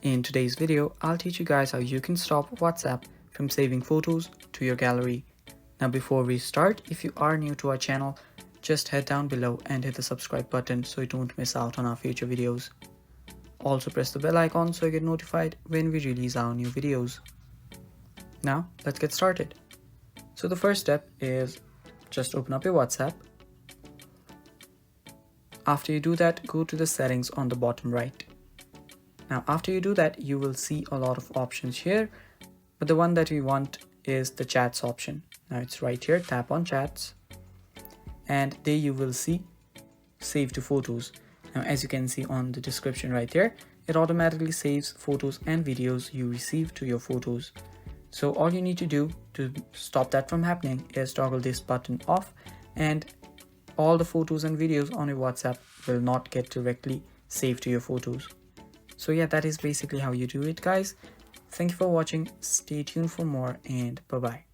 In today's video, I'll teach you guys how you can stop WhatsApp from saving photos to your gallery. Now before we start, if you are new to our channel, just head down below and hit the subscribe button so you don't miss out on our future videos. Also press the bell icon so you get notified when we release our new videos. Now let's get started. So the first step is just open up your WhatsApp. After you do that, go to the settings on the bottom right. Now after you do that, you will see a lot of options here, but the one that we want is the chats option. Now it's right here, tap on chats, and there you will see save to photos. Now as you can see on the description right there, it automatically saves photos and videos you receive to your photos. So all you need to do to stop that from happening is toggle this button off, and all the photos and videos on your WhatsApp will not get directly saved to your photos. So yeah, that is basically how you do it, guys. Thank you for watching. Stay tuned for more, and bye bye.